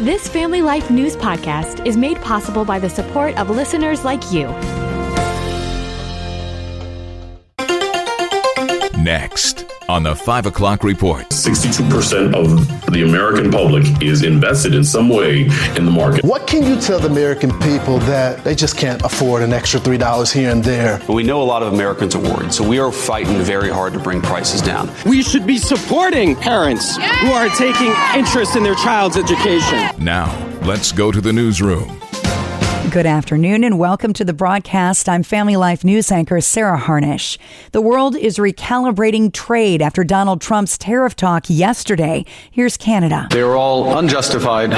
This Family Life News podcast is made possible by the support of listeners like you. Next on the 5 o'clock report. 62% of the American public is invested in some way in the market. What can you tell the American people that they just can't afford an extra $3 here and there? We know a lot of Americans are worried, so we are fighting very hard to bring prices down. We should be supporting parents who are taking interest in their child's education. Now, let's go to the newsroom. Good afternoon and welcome to the broadcast. I'm Family Life News anchor Sarah Harnish. The world is recalibrating trade after Donald Trump's tariff talk yesterday. Here's Canada. They were all unjustified,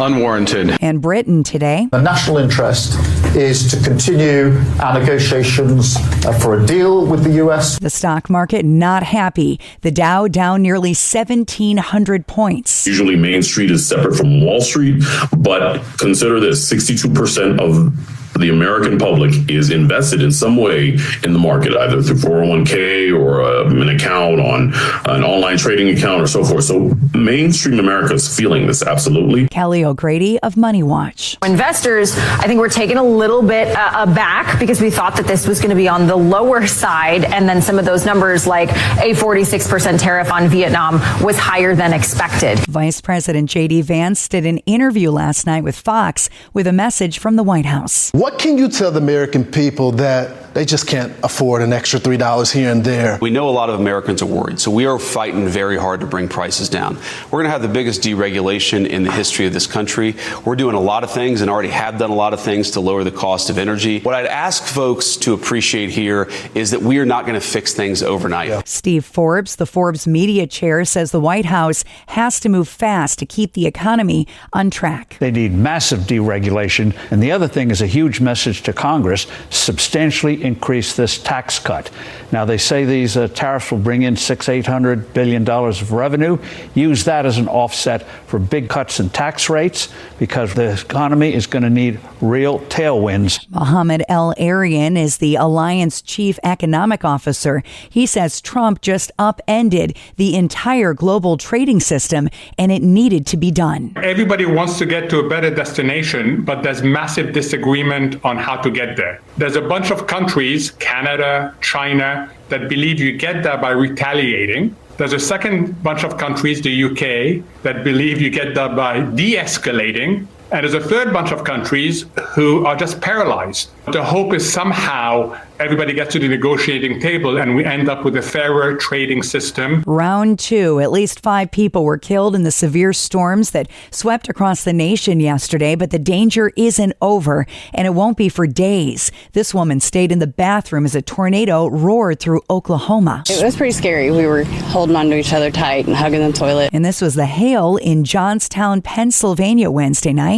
unwarranted. And Britain today. The national interest is to continue our negotiations for a deal with the U.S. The stock market not happy. The Dow down nearly 1,700 points. Usually Main Street is separate from Wall Street, but consider this, 62% of the American public is invested in some way in the market, either through 401k or an account on an online trading account or so forth. So mainstream America is feeling this, absolutely. Kelly O'Grady of Money Watch. Investors, I think, were taken a little bit aback because we thought that this was going to be on the lower side. And then some of those numbers, like a 46% tariff on Vietnam, was higher than expected. Vice President J.D. Vance did an interview last night with Fox with a message from the White House. What can you tell the American people that they just can't afford an extra $3 here and there? We know a lot of Americans are worried, so we are fighting very hard to bring prices down. We're going to have the biggest deregulation in the history of this country. We're doing a lot of things and already have done a lot of things to lower the cost of energy. What I'd ask folks to appreciate here is that we are not going to fix things overnight. Yeah. Steve Forbes, the Forbes media chair, says the White House has to move fast to keep the economy on track. They need massive deregulation. And the other thing is a huge message to Congress, substantially increase this tax cut. Now, they say these tariffs will bring in $800 billion of revenue. Use that as an offset for big cuts in tax rates because the economy is going to need real tailwinds. Mohammed El-Arian is the Alliance Chief Economic Officer. He says Trump just upended the entire global trading system and it needed to be done. Everybody wants to get to a better destination, but there's massive disagreement on how to get there. There's a bunch of countries, Canada, China, that believe you get there by retaliating. There's a second bunch of countries, the UK, that believe you get there by de-escalating. And there's a third bunch of countries who are just paralyzed. The hope is somehow everybody gets to the negotiating table and we end up with a fairer trading system. Round two, at least 5 people were killed in the severe storms that swept across the nation yesterday, but the danger isn't over and it won't be for days. This woman stayed in the bathroom as a tornado roared through Oklahoma. It was pretty scary. We were holding on to each other tight and hugging the toilet. And this was the hail in Johnstown, Pennsylvania Wednesday night.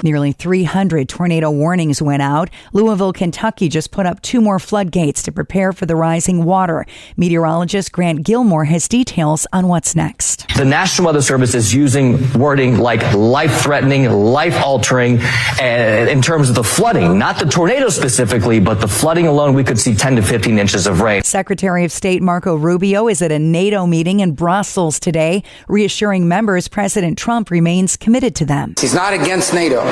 Nearly 300 tornado warnings went out. Louisville, Kentucky just put up 2 more floodgates to prepare for the rising water. Meteorologist Grant Gilmore has details on what's next. The National Weather Service is using wording like life-threatening, life-altering in terms of the flooding. Not the tornado specifically, but the flooding alone, we could see 10 to 15 inches of rain. Secretary of State Marco Rubio is at a NATO meeting in Brussels today, reassuring members President Trump remains committed to them. He's not against NATO.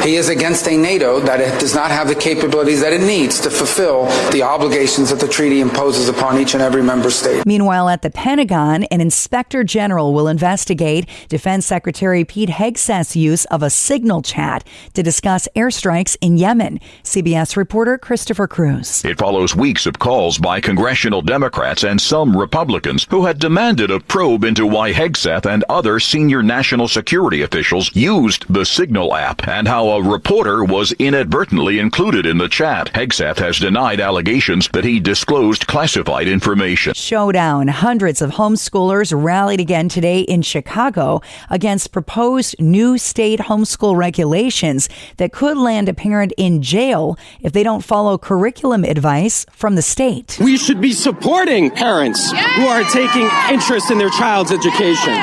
He is against a NATO that does not have the capabilities that it needs to fulfill the obligations that the treaty imposes upon each and every member state. Meanwhile, at the Pentagon, an inspector general will investigate Defense Secretary Pete Hegseth's use of a signal chat to discuss airstrikes in Yemen. CBS reporter Christopher Cruz. It follows weeks of calls by congressional Democrats and some Republicans who had demanded a probe into why Hegseth and other senior national security officials used the Signal app and how a reporter was inadvertently included in the chat. Hegseth has denied allegations that he disclosed classified information. Showdown. Hundreds of homeschoolers rallied again today in Chicago against proposed new state homeschool regulations that could land a parent in jail if they don't follow curriculum advice from the state. We should be supporting parents who are taking interest in their child's education.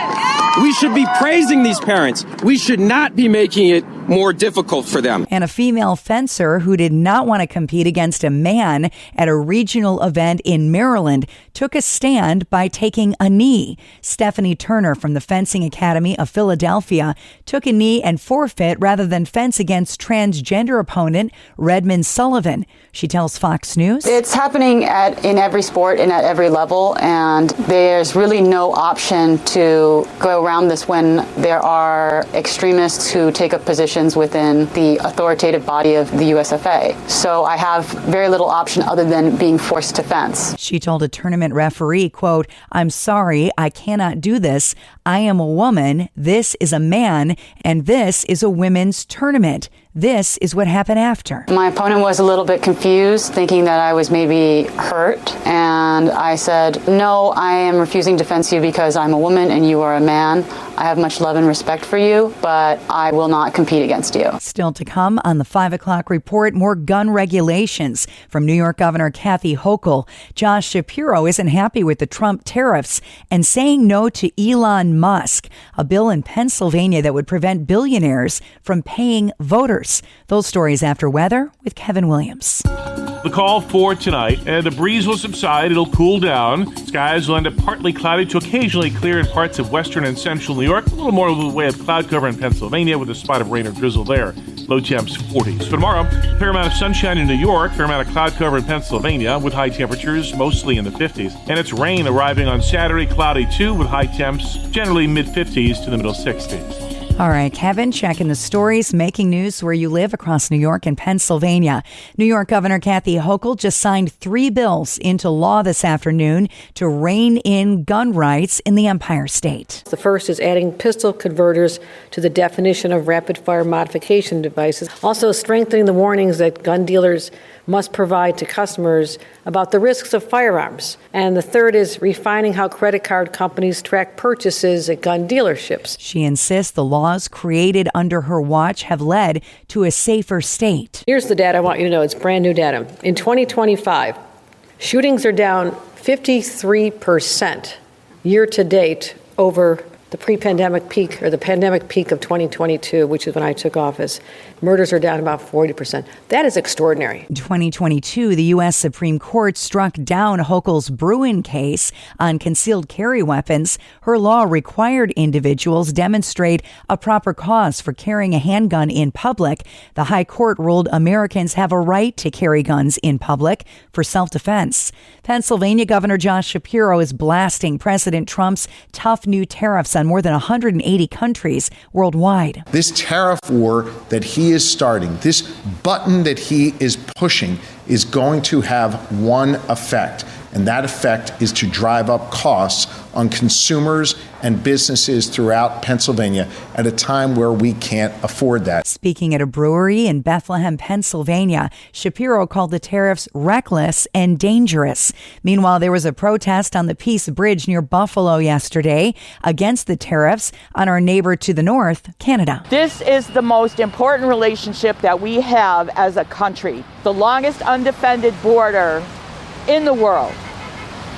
We should be praising these parents. We should not be making it more difficult for them. And a female fencer who did not want to compete against a man at a regional event in Maryland took a stand by taking a knee. Stephanie Turner from the Fencing Academy of Philadelphia took a knee and forfeit rather than fence against transgender opponent Redmond Sullivan. She tells Fox News, "It's happening in every sport and at every level, and there's really no option to go around this when there are extremists who take up positions within the authoritative body of the USFA. So I have very little option other than being forced to fence." She told a tournament referee, quote, "I'm sorry, I cannot do this. I am a woman, this is a man, and this is a women's tournament. This is what happened after." My opponent was a little bit confused, thinking that I was maybe hurt. And I said, "No, I am refusing to fence you because I'm a woman and you are a man. I have much love and respect for you, but I will not compete against you." Still to come on the 5 o'clock report, more gun regulations from New York Governor Kathy Hochul. Josh Shapiro isn't happy with the Trump tariffs and saying no to Elon Musk, a bill in Pennsylvania that would prevent billionaires from paying voters. Those stories after weather with Kevin Williams. The call for tonight, and the breeze will subside. It'll cool down. Skies will end up partly cloudy to occasionally clear in parts of western and central New York. A little more of the way of cloud cover in Pennsylvania with a spot of rain or drizzle there. Low temps 40s. For tomorrow, fair amount of sunshine in New York, fair amount of cloud cover in Pennsylvania with high temperatures mostly in the 50s. And it's rain arriving on Saturday, cloudy too with high temps generally mid-50s to the middle 60s. All right, Kevin, checking the stories making news where you live across New York and Pennsylvania. New York Governor Kathy Hochul just signed 3 bills into law this afternoon to rein in gun rights in the Empire State. The first is adding pistol converters to the definition of rapid-fire modification devices, also strengthening the warnings that gun dealers must provide to customers about the risks of firearms. And the third is refining how credit card companies track purchases at gun dealerships. She insists the laws created under her watch have led to a safer state. Here's the data I want you to know. It's brand new data. In 2025, shootings are down 53% year to date over the pre-pandemic peak or the pandemic peak of 2022, which is when I took office. Murders are down about 40%. That is extraordinary. In 2022, the U.S. Supreme Court struck down Hochul's Bruin case on concealed carry weapons. Her law required individuals demonstrate a proper cause for carrying a handgun in public. The High Court ruled Americans have a right to carry guns in public for self-defense. Pennsylvania Governor Josh Shapiro is blasting President Trump's tough new tariffs on more than 180 countries worldwide. This tariff war that he is starting, this button that he is pushing, is going to have one effect, and that effect is to drive up costs on consumers and businesses throughout Pennsylvania at a time where we can't afford that. Speaking at a brewery in Bethlehem, Pennsylvania, Shapiro called the tariffs reckless and dangerous. Meanwhile, there was a protest on the Peace Bridge near Buffalo yesterday against the tariffs on our neighbor to the north, Canada. This is the most important relationship that we have as a country, the longest undefended border in the world.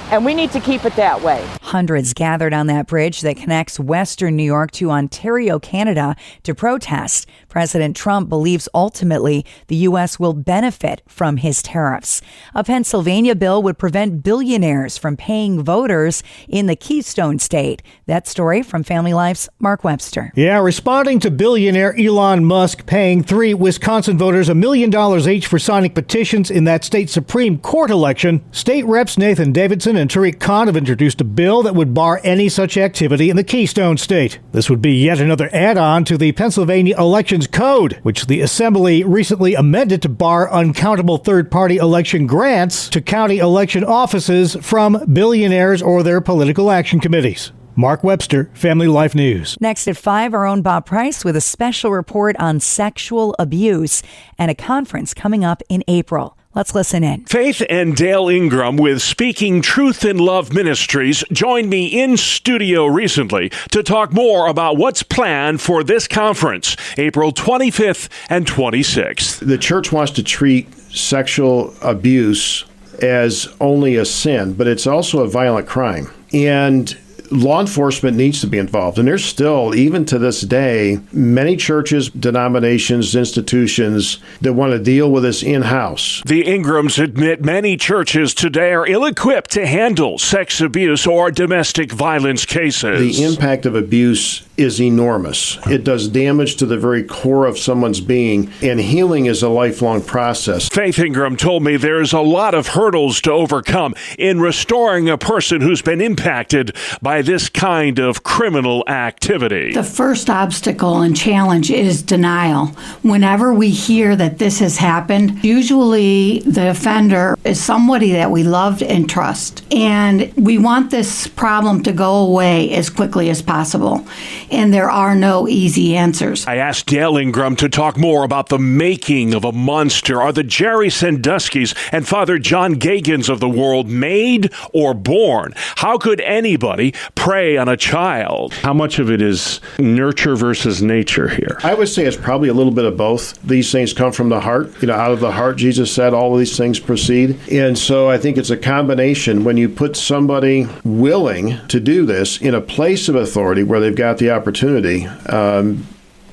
And we need to keep it that way. Hundreds gathered on that bridge that connects Western New York to Ontario, Canada, to protest. President Trump believes ultimately the U.S. will benefit from his tariffs. A Pennsylvania bill would prevent billionaires from paying voters in the Keystone State. That story from Family Life's Mark Webster. Yeah, responding to billionaire Elon Musk paying 3 Wisconsin voters $1 million each for signing petitions in that state Supreme Court election, state reps Nathan Davidson and Tariq Khan have introduced a bill that would bar any such activity in the Keystone State. This would be yet another add-on to the Pennsylvania Elections Code, which the Assembly recently amended to bar uncountable third-party election grants to county election offices from billionaires or their political action committees. Mark Webster, Family Life News. Next at 5, our own Bob Price with a special report on sexual abuse and a conference coming up in April. Let's listen in. Faith and Dale Ingram with Speaking Truth in Love Ministries joined me in studio recently to talk more about what's planned for this conference, April 25th and 26th. The church wants to treat sexual abuse as only a sin, but it's also a violent crime. And law enforcement needs to be involved. And there's still, even to this day, many churches, denominations, institutions that want to deal with this in-house. The Ingrams admit many churches today are ill-equipped to handle sex abuse or domestic violence cases. The impact of abuse is enormous. It does damage to the very core of someone's being, and healing is a lifelong process. Faith Ingram told me there's a lot of hurdles to overcome in restoring a person who's been impacted by this kind of criminal activity. The first obstacle and challenge is denial. Whenever we hear that this has happened, usually the offender is somebody that we loved and trust. And we want this problem to go away as quickly as possible. And there are no easy answers. I asked Dale Ingram to talk more about the making of a monster. Are the Jerry Sandusky's and Father John Gagins of the world made or born? How could anybody prey on a child? How much of it is nurture versus nature here? I would say it's probably a little bit of both. These things come from the heart. Out of the heart, Jesus said, all of these things proceed. And so I think it's a combination. When you put somebody willing to do this in a place of authority where they've got the opportunity,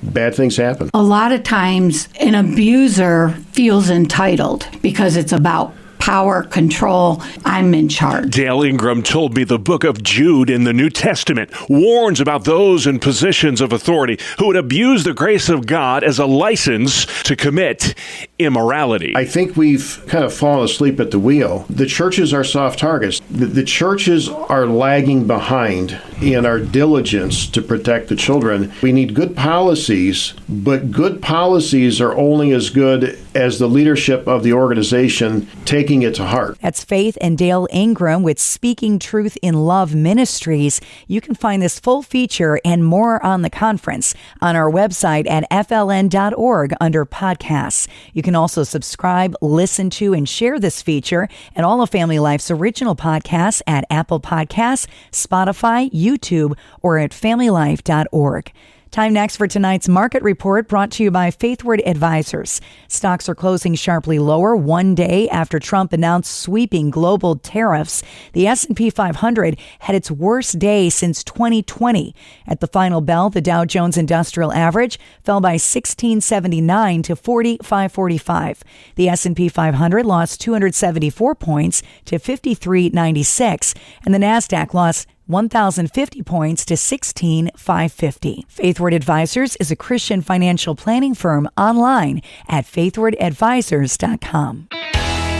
bad things happen. A lot of times an abuser feels entitled because it's about power, control. I'm in charge. Dale Ingram told me the book of Jude in the New Testament warns about those in positions of authority who would abuse the grace of God as a license to commit immorality. I think we've kind of fallen asleep at the wheel. The churches are soft targets. The churches are lagging behind in our diligence to protect the children. We need good policies, but good policies are only as good as the leadership of the organization taking it to heart. That's Faith and Dale Ingram with Speaking Truth in Love Ministries. You can find this full feature and more on the conference on our website at fln.org under podcasts. You can also subscribe, listen to, and share this feature and all of Family Life's original podcasts at Apple Podcasts, Spotify, YouTube, or at familylife.org. Time next for tonight's market report brought to you by Faithward Advisors. Stocks are closing sharply lower one day after Trump announced sweeping global tariffs. The S&P 500 had its worst day since 2020. At the final bell, the Dow Jones Industrial Average fell by 1679 to 4545. The S&P 500 lost 274 points to 5396, and the Nasdaq lost 1,050 points to 16,550. Faithward Advisors is a Christian financial planning firm online at faithwardadvisors.com.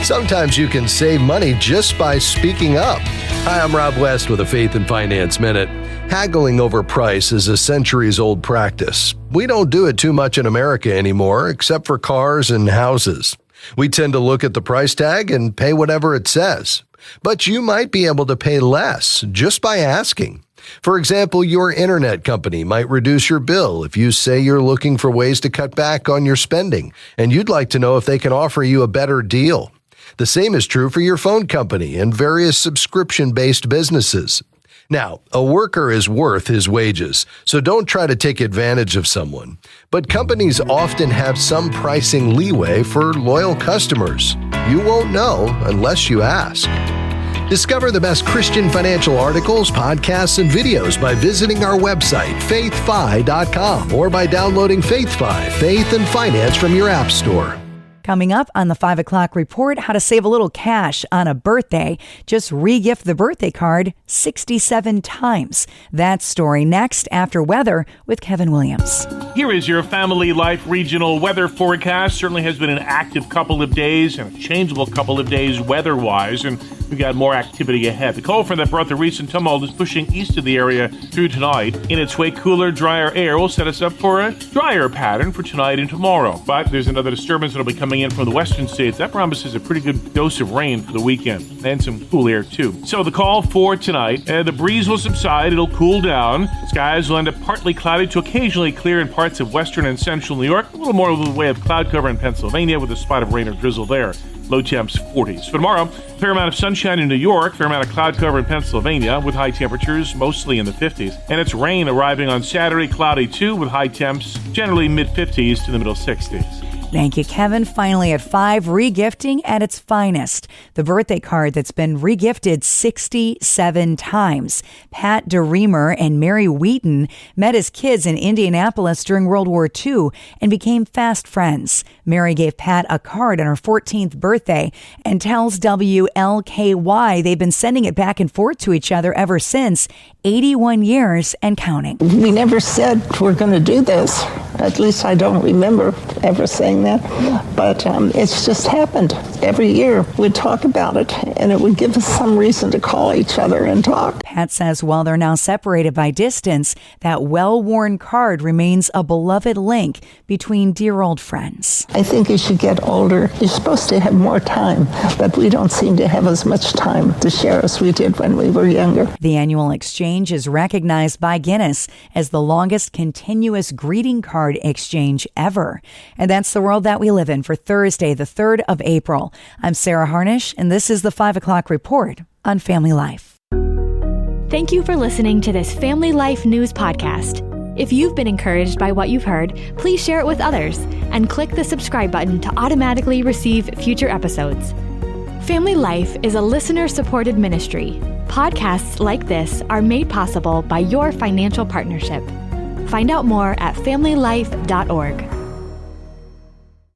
Sometimes you can save money just by speaking up. Hi, I'm Rob West with a Faith and Finance Minute. Haggling over price is a centuries-old practice. We don't do it too much in America anymore, except for cars and houses. We tend to look at the price tag and pay whatever it says. But you might be able to pay less just by asking. For example, your internet company might reduce your bill if you say you're looking for ways to cut back on your spending, and you'd like to know if they can offer you a better deal. The same is true for your phone company and various subscription-based businesses. Now, a worker is worth his wages, so don't try to take advantage of someone. But companies often have some pricing leeway for loyal customers. You won't know unless you ask. Discover the best Christian financial articles, podcasts, and videos by visiting our website, faithfi.com, or by downloading FaithFi, Faith and Finance from your app store. Coming up on the 5 o'clock report, how to save a little cash on a birthday. Just re-gift the birthday card 67 times. That story next after weather with Kevin Williams. Here is your Family Life regional weather forecast. Certainly has been an active couple of days and a changeable couple of days weather-wise, and we've got more activity ahead. The cold front that brought the recent tumult is pushing east of the area through tonight. In its wake, cooler, drier air will set us up for a drier pattern for tonight and tomorrow. But there's another disturbance that will be coming in from the western states. That promises a pretty good dose of rain for the weekend and some cool air too. So the call for tonight, the breeze will subside. It'll cool down. Skies will end up partly cloudy to occasionally clear in parts of western and central New York. A little more of the way of cloud cover in Pennsylvania with a spot of rain or drizzle there. Low temps 40s. For tomorrow, fair amount of sunshine in New York, fair amount of cloud cover in Pennsylvania with high temperatures mostly in the 50s. And it's rain arriving on Saturday, cloudy too with high temps generally mid-50s to the middle 60s. Thank you, Kevin. Finally at 5, regifting at its finest. The birthday card that's been regifted 67 times. Pat DeReamer and Mary Wheaton met as kids in Indianapolis during World War II and became fast friends. Mary gave Pat a card on her 14th birthday and tells WLKY they've been sending it back and forth to each other ever since, 81 years and counting. We never said we're going to do this. At least I don't remember ever saying that. But it's just happened. Every year we'd talk about it, and it would give us some reason to call each other and talk. Pat says while they're now separated by distance, that well-worn card remains a beloved link between dear old friends. I think as you get older, you're supposed to have more time, but we don't seem to have as much time to share as we did when we were younger. The annual exchange is recognized by Guinness as the longest continuous greeting card exchange ever. And that's the world that we live in for Thursday, the 3rd of April. I'm Sarah Harnish, and this is the 5 o'clock report on Family Life. Thank you for listening to this Family Life News podcast. If you've been encouraged by what you've heard, please share it with others and click the subscribe button to automatically receive future episodes. Family Life is a listener-supported ministry. Podcasts like this are made possible by your financial partnership. Find out more at familylife.org.